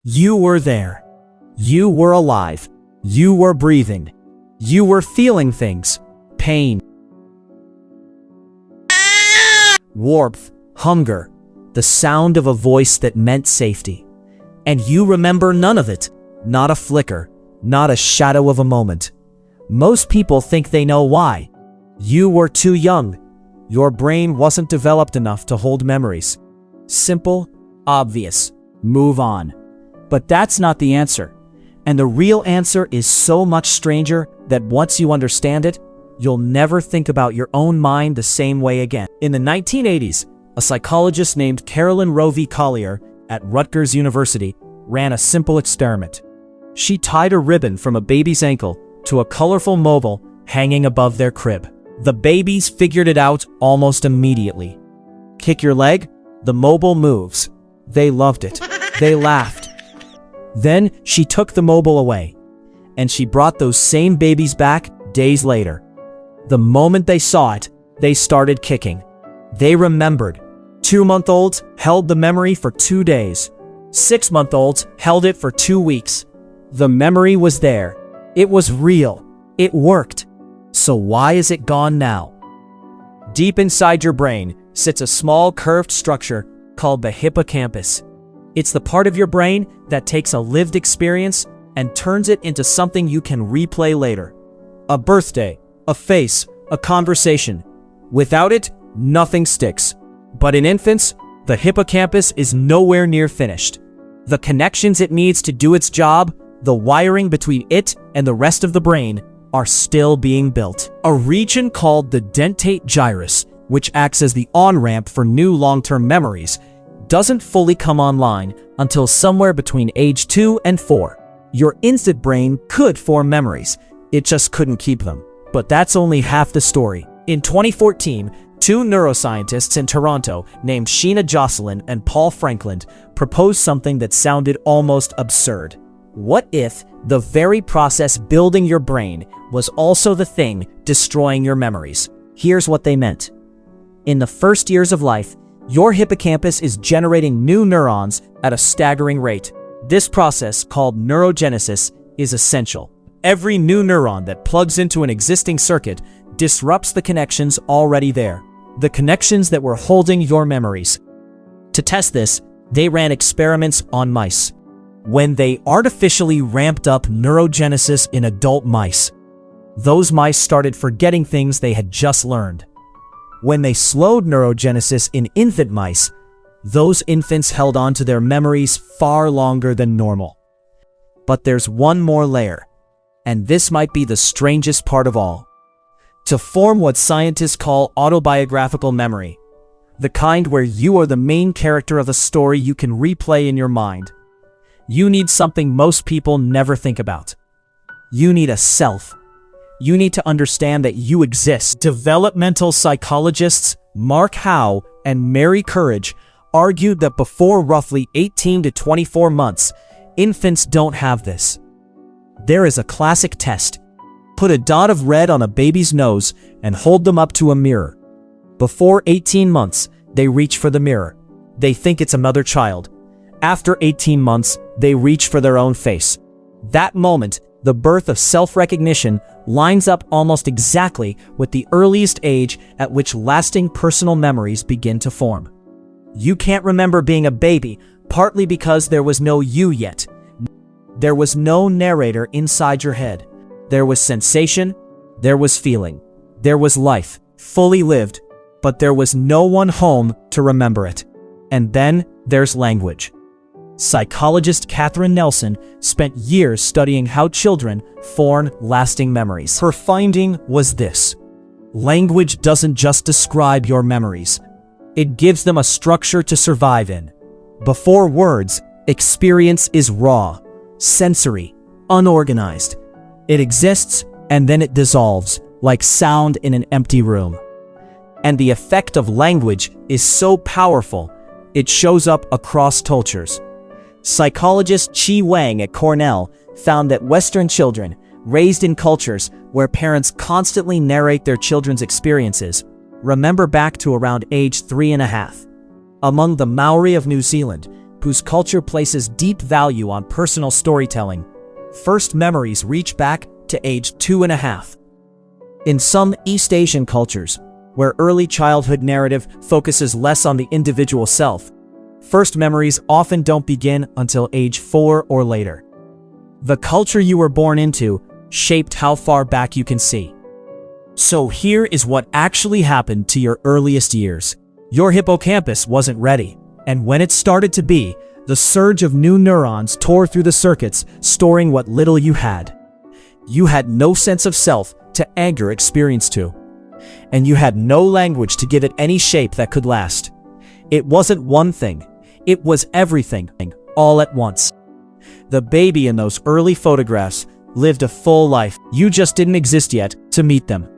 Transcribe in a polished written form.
You were there. You were alive. You were breathing. You were feeling things. Pain, warmth, hunger, the sound of a voice that meant safety. And you remember none of it. Not a flicker, not a shadow of a moment. Most people think they know why. You were too young. Your brain wasn't developed enough to hold memories. Simple, obvious, move on. But that's not the answer. And the real answer is so much stranger that once you understand it, you'll never think about your own mind the same way again. In the 1980s, a psychologist named Carolyn Roe Collier at Rutgers University ran a simple experiment. She tied a ribbon from a baby's ankle to a colorful mobile hanging above their crib. The babies figured it out almost immediately. Kick your leg, the mobile moves. They loved it. They laughed. Then she took the mobile away, and she brought those same babies back days later. The moment they saw it, they started kicking. They remembered. 2-month-olds held the memory for 2 days. 6-month-olds held it for 2 weeks. The memory was there. It was real. It worked. So why is it gone now? Deep inside your brain sits a small curved structure called the hippocampus. It's the part of your brain that takes a lived experience and turns it into something you can replay later. A birthday, a face, a conversation. Without it, nothing sticks. But in infants, the hippocampus is nowhere near finished. The connections it needs to do its job, the wiring between it and the rest of the brain, are still being built. A region called the dentate gyrus, which acts as the on-ramp for new long-term memories, doesn't fully come online until somewhere between age 2 and 4. Your infant brain could form memories, it just couldn't keep them. But that's only half the story. In 2014, 2 neuroscientists in Toronto named Sheena Jocelyn and Paul Franklin proposed something that sounded almost absurd. What if the very process building your brain was also the thing destroying your memories? Here's what they meant. In the first years of life, your hippocampus is generating new neurons at a staggering rate. This process, called neurogenesis, is essential. Every new neuron that plugs into an existing circuit disrupts the connections already there, the connections that were holding your memories. To test this, they ran experiments on mice. When they artificially ramped up neurogenesis in adult mice, those mice started forgetting things they had just learned. When they slowed neurogenesis in infant mice, those infants held on to their memories far longer than normal. But there's one more layer, and this might be the strangest part of all. To form what scientists call autobiographical memory, the kind where you are the main character of a story you can replay in your mind, you need something most people never think about. You need a self. You need to understand that you exist. Developmental psychologists Mark Howe and Mary Courage argued that before roughly 18 to 24 months, infants don't have this. There is a classic test. Put a dot of red on a baby's nose and hold them up to a mirror. Before 18 months, they reach for the mirror. They think it's another child. After 18 months, they reach for their own face. That moment, the birth of self-recognition, lines up almost exactly with the earliest age at which lasting personal memories begin to form. You can't remember being a baby, partly because there was no you yet. There was no narrator inside your head. There was sensation, there was feeling, there was life, fully lived, but there was no one home to remember it. And then there's language. Psychologist Catherine Nelson spent years studying how children form lasting memories. Her finding was this: language doesn't just describe your memories, it gives them a structure to survive in. Before words, experience is raw, sensory, unorganized. It exists and then it dissolves, like sound in an empty room. And the effect of language is so powerful, it shows up across cultures. Psychologist Chi Wang at Cornell found that Western children, raised in cultures where parents constantly narrate their children's experiences, remember back to around age 3.5. Among the Maori of New Zealand, whose culture places deep value on personal storytelling. First memories reach back to age 2.5. In some East Asian cultures, where early childhood narrative focuses less on the individual self, first memories often don't begin until age 4 or later. The culture you were born into shaped how far back you can see. So here is what actually happened to your earliest years. Your hippocampus wasn't ready, and when it started to be, the surge of new neurons tore through the circuits, storing what little you had. You had no sense of self to anchor experience to, and you had no language to give it any shape that could last. It wasn't one thing, it was everything, all at once. The baby in those early photographs lived a full life. You just didn't exist yet to meet them.